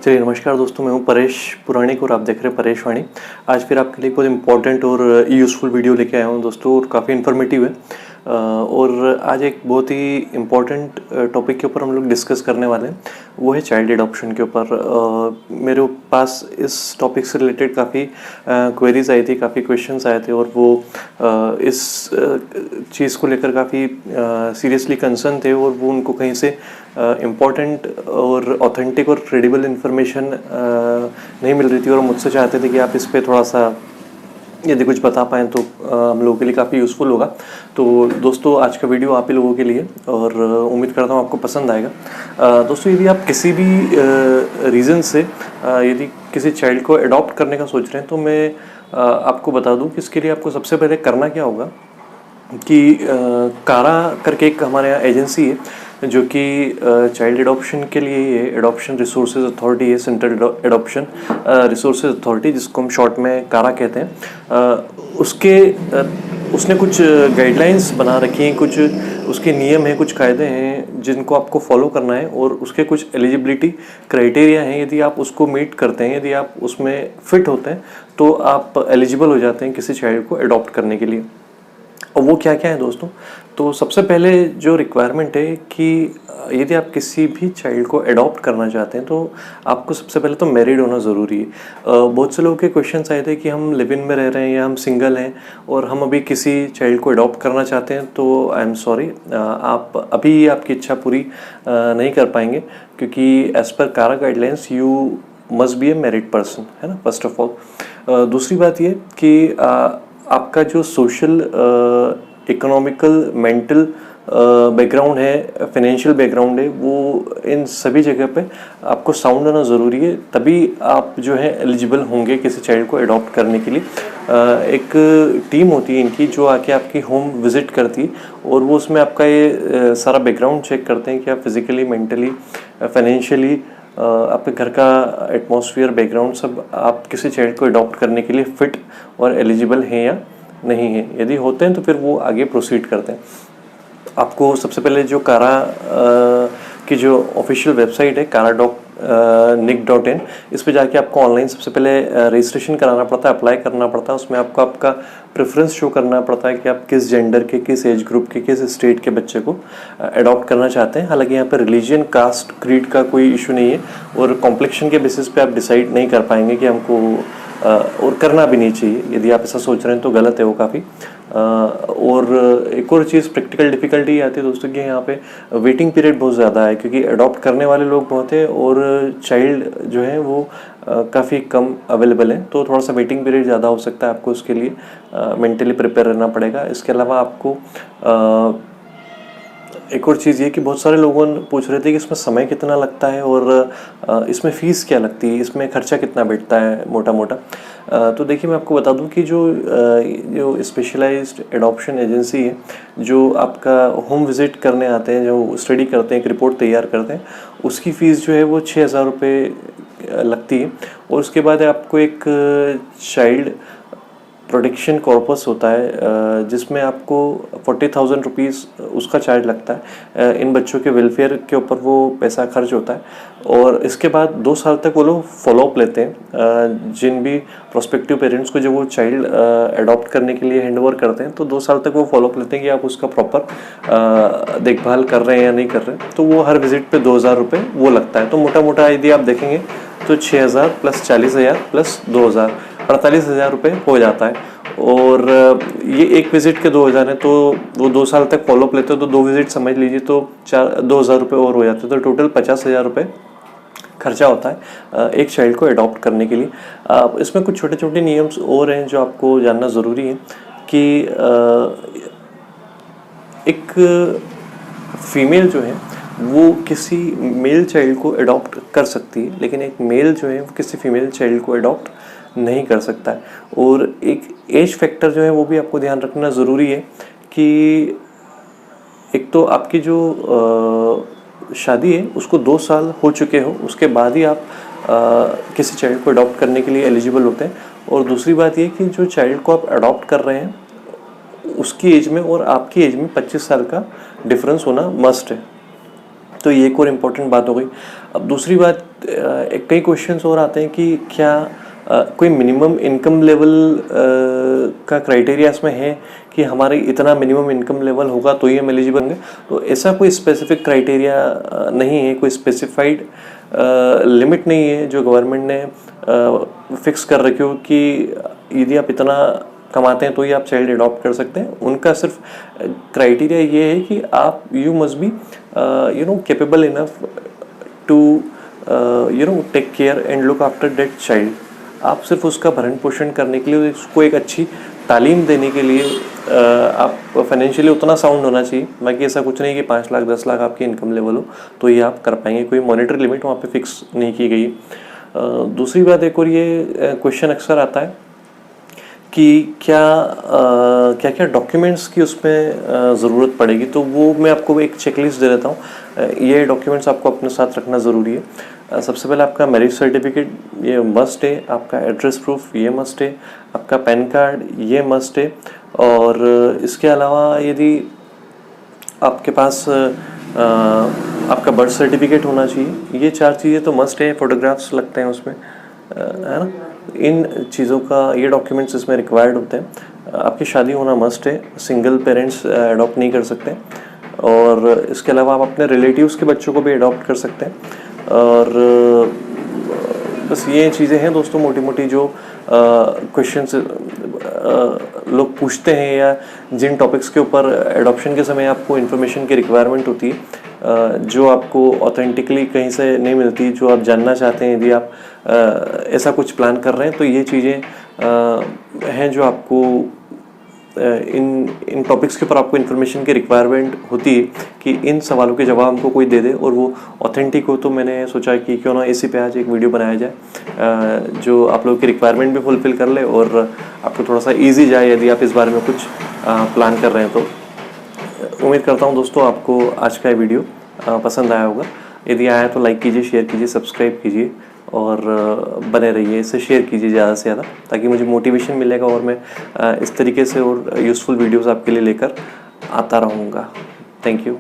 चलिए नमस्कार दोस्तों, मैं हूं परेश पुराणिक और आप देख रहे हैं परेश वाणी। आज फिर आपके लिए बहुत इंपॉर्टेंट और यूज़फुल वीडियो लेके आया हूं दोस्तों, और काफ़ी इन्फॉर्मेटिव है। और आज एक बहुत ही इम्पॉर्टेंट टॉपिक के ऊपर हम लोग डिस्कस करने वाले हैं, वो है चाइल्ड एडॉप्शन के ऊपर। मेरे पास इस टॉपिक से रिलेटेड काफ़ी क्वेरीज आई थी, काफ़ी क्वेश्चंस आए थे, और वो इस चीज़ को लेकर काफ़ी सीरियसली कंसर्न थे, और वो उनको कहीं से इम्पॉर्टेंट और ऑथेंटिक और क्रेडिबल इन्फॉर्मेशन नहीं मिल रही थी, और मुझसे चाहते थे कि आप इस पर थोड़ा सा यदि कुछ बता पाएँ तो हम लोगों के लिए काफ़ी यूज़फुल होगा। तो दोस्तों, आज का वीडियो आप ही लोगों के लिए, और उम्मीद करता हूँ आपको पसंद आएगा। दोस्तों, यदि आप किसी भी रीज़न से यदि किसी चाइल्ड को अडॉप्ट करने का सोच रहे हैं, तो मैं आपको बता दूं कि इसके लिए आपको सबसे पहले करना क्या होगा कि कारा करके एक हमारे यहाँ एजेंसी है जो कि चाइल्ड एडॉप्शन के लिए ये एडॉप्शन रिसोर्सेज अथॉरिटी है, सेंट्रल एडॉप्शन रिसोर्सेज अथॉरिटी, जिसको हम शॉर्ट में कारा कहते हैं। उसने कुछ गाइडलाइंस बना रखी हैं, कुछ उसके नियम हैं, कुछ कायदे हैं जिनको आपको फॉलो करना है, और उसके कुछ एलिजिबिलिटी क्राइटेरिया हैं। यदि आप उसको मीट करते हैं, यदि आप उसमें फिट होते हैं, तो आप एलिजिबल हो जाते हैं किसी चाइल्ड को अडॉप्ट करने के लिए। और वो क्या क्या है दोस्तों? तो सबसे पहले जो रिक्वायरमेंट है कि यदि आप किसी भी चाइल्ड को अडॉप्ट करना चाहते हैं, तो आपको सबसे पहले तो मैरिड होना ज़रूरी है। बहुत से लोगों के क्वेश्चंस आए थे कि हम लिव इन में रह रहे हैं या हम सिंगल हैं और हम अभी किसी चाइल्ड को अडॉप्ट करना चाहते हैं, तो आई एम सॉरी, आप अभी आपकी इच्छा पूरी नहीं कर पाएंगे, क्योंकि एज़ पर कारा guidelines you must B A married person, है ना, फर्स्ट ऑफ ऑल। दूसरी बात ये कि आपका जो सोशल, इकोनॉमिकल, मेंटल बैकग्राउंड है, फाइनेंशियल बैकग्राउंड है, वो इन सभी जगह पे आपको साउंड होना ज़रूरी है, तभी आप जो है एलिजिबल होंगे किसी चाइल्ड को अडॉप्ट करने के लिए। एक टीम होती है इनकी जो आके आपकी होम विज़िट करती है, और वो उसमें आपका ये सारा बैकग्राउंड चेक करते हैं कि आप फिज़िकली, मेंटली, फाइनेंशियली, आपके घर का एटमॉस्फेयर, बैकग्राउंड, सब आप किसी चाइल्ड को अडॉप्ट करने के लिए फ़िट और एलिजिबल हैं या नहीं है। यदि होते हैं तो फिर वो आगे प्रोसीड करते हैं। आपको सबसे पहले जो कारा की जो ऑफिशियल वेबसाइट है kara.nic.in, इस पे जाके आपको ऑनलाइन सबसे पहले रजिस्ट्रेशन कराना पड़ता है, अप्लाई करना पड़ता है। उसमें आपको आपका प्रेफरेंस शो करना पड़ता है कि आप किस जेंडर के, किस एज ग्रुप के, किस स्टेट के बच्चे को अडॉप्ट करना चाहते हैं। हालांकि यहाँ पर रिलीजन, कास्ट, क्रीड का कोई इशू नहीं है, और कॉम्प्लेक्शन के बेसिस पे आप डिसाइड नहीं कर पाएंगे कि हमको, और करना भी नहीं चाहिए। यदि आप ऐसा सोच रहे हैं तो गलत है वो काफ़ी। और एक और चीज़, प्रैक्टिकल डिफ़िकल्टी आती है दोस्तों कि यहाँ पे वेटिंग पीरियड बहुत ज़्यादा है, क्योंकि अडॉप्ट करने वाले लोग बहुत हैं और चाइल्ड जो है वो काफ़ी कम अवेलेबल है, तो थोड़ा सा वेटिंग पीरियड ज़्यादा हो सकता है। आपको उसके लिए मेंटली प्रिपेयर रहना पड़ेगा। इसके अलावा आपको एक और चीज़ ये कि बहुत सारे लोगों ने पूछ रहे थे कि इसमें समय कितना लगता है और इसमें फ़ीस क्या लगती है, इसमें खर्चा कितना बैठता है मोटा मोटा। तो देखिए, मैं आपको बता दूं कि जो स्पेशलाइज्ड एडॉप्शन एजेंसी है, जो आपका होम विज़िट करने आते हैं, जो स्टडी करते हैं, एक रिपोर्ट तैयार करते हैं, उसकी फ़ीस जो है वो 6,000 रुपये लगती है। और उसके बाद आपको एक चाइल्ड प्रोटेक्शन कॉर्पस होता है, जिसमें आपको 40,000 रुपीज़ उसका चार्ज लगता है। इन बच्चों के वेलफेयर के ऊपर वो पैसा खर्च होता है। और इसके बाद 2 साल तक वो लोग फॉलोअप लेते हैं। जिन भी प्रोस्पेक्टिव पेरेंट्स को जब वो चाइल्ड अडॉप्ट करने के लिए हैंड ओवर करते हैं, तो 2 साल तक वो फॉलोअप लेते हैं कि आप उसका प्रॉपर देखभाल कर रहे हैं या नहीं कर रहे हैं। तो वो हर विजिट पे 2,000 रुपये वो लगता है। तो मोटा मोटा यदि आप देखेंगे तो 6,000 प्लस 40,000 प्लस 2,000, 48,000 रुपये हो जाता है। और ये एक विज़िट के 2,000 है, तो वो 2 साल तक फॉलोअप लेते हो तो 2 विज़िट समझ लीजिए, तो 2,000 रुपये और हो जाते हैं। तो टोटल 50,000 रुपये खर्चा होता है एक चाइल्ड को अडॉप्ट करने के लिए। इसमें कुछ छोटे छोटे नियम्स और हैं जो आपको जानना ज़रूरी है कि एक फीमेल जो है वो किसी मेल चाइल्ड को अडॉप्ट कर सकती है, लेकिन एक मेल जो है वो किसी फीमेल चाइल्ड को अडॉप्ट नहीं कर सकता है। और एक एज फैक्टर जो है वो भी आपको ध्यान रखना ज़रूरी है कि एक तो आपकी जो शादी है उसको 2 साल हो चुके हो, उसके बाद ही आप किसी चाइल्ड को अडॉप्ट करने के लिए एलिजिबल होते हैं। और दूसरी बात ये कि जो चाइल्ड को आप अडॉप्ट कर रहे हैं उसकी एज में और आपकी एज में 25 साल का डिफरेंस होना मस्ट है। तो ये एक और इम्पोर्टेंट बात हो गई। अब दूसरी बात कई क्वेश्चंस और आते हैं कि क्या कोई मिनिमम इनकम लेवल का क्राइटेरिया इसमें है कि हमारे इतना मिनिमम इनकम लेवल होगा तो ही हम एलिजिबल होंगे। तो ऐसा कोई स्पेसिफिक क्राइटेरिया नहीं है, कोई स्पेसिफाइड लिमिट नहीं है जो गवर्नमेंट ने फिक्स कर रखी हो कि यदि आप इतना कमाते हैं तो ही आप चाइल्ड अडॉप्ट कर सकते हैं। उनका सिर्फ क्राइटेरिया ये है कि आप you must be capable enough to take care and look after that child. आप सिर्फ उसका भरण पोषण करने के लिए, उसको एक अच्छी तालीम देने के लिए आप फाइनेंशियली उतना साउंड होना चाहिए। बाकी ऐसा कुछ नहीं कि 5 लाख 10 लाख आपकी इनकम लेवल हो तो ये आप कर पाएंगे। कोई मॉनेटरी लिमिट वहाँ पे फिक्स नहीं की गई। दूसरी बात, एक और ये क्वेश्चन अक्सर आता है कि क्या क्या डॉक्यूमेंट्स की उसमें ज़रूरत पड़ेगी। तो वो मैं आपको एक चेकलिस्ट दे देता हूँ। ये डॉक्यूमेंट्स आपको अपने साथ रखना ज़रूरी है। सबसे पहले आपका मैरिज सर्टिफिकेट ये मस्ट है, आपका एड्रेस प्रूफ ये मस्ट है, आपका पैन कार्ड ये मस्ट है। और इसके अलावा यदि आपके पास आपका बर्थ सर्टिफिकेट होना चाहिए। ये 4 चीज़ें तो मस्ट है। फोटोग्राफ्स लगते हैं उसमें, है ना। इन चीज़ों का ये डॉक्यूमेंट्स इसमें रिक्वायर्ड होते हैं। आपकी शादी होना मस्ट है, सिंगल पेरेंट्स अडॉप्ट नहीं कर सकते। और इसके अलावा आप अपने रिलेटिव्स के बच्चों को भी अडॉप्ट कर सकते हैं। और बस ये चीज़ें हैं दोस्तों मोटी मोटी जो क्वेश्चंस लोग पूछते हैं या जिन टॉपिक्स के ऊपर एडॉप्शन के समय आपको इन्फॉर्मेशन की रिक्वायरमेंट होती है, जो आपको ऑथेंटिकली कहीं से नहीं मिलती, जो आप जानना चाहते हैं। यदि आप ऐसा कुछ प्लान कर रहे हैं तो ये चीज़ें हैं जो आपको इन टॉपिक्स के ऊपर आपको इन्फॉर्मेशन की रिक्वायरमेंट होती है कि इन सवालों के जवाब हमको कोई दे दे और वो ऑथेंटिक हो। तो मैंने सोचा कि क्यों ना इसी पे आज एक वीडियो बनाया जाए जो आप लोगों की रिक्वायरमेंट भी फुलफिल कर ले और आपको थोड़ा सा ईजी जाए यदि आप इस बारे में कुछ प्लान कर रहे हैं। तो उम्मीद करता हूँ दोस्तों आपको आज का वीडियो पसंद आया होगा। यदि आया तो लाइक कीजिए, शेयर कीजिए, सब्सक्राइब कीजिए और बने रहिए। इसे शेयर कीजिए ज़्यादा से ज़्यादा ताकि मुझे मोटिवेशन मिलेगा और मैं इस तरीके से और यूज़फुल वीडियोस आपके लिए लेकर आता रहूँगा। Thank you.